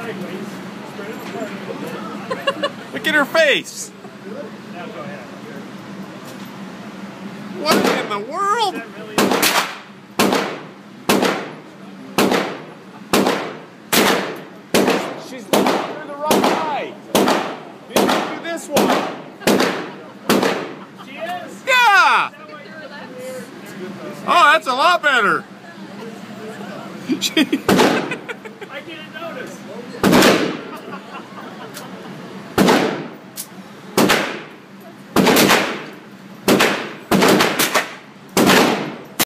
Look at her face. What in the world? She's looking through the wrong eye. You need to do this one. She is? Yeah! Oh, that's a lot better. I didn't notice.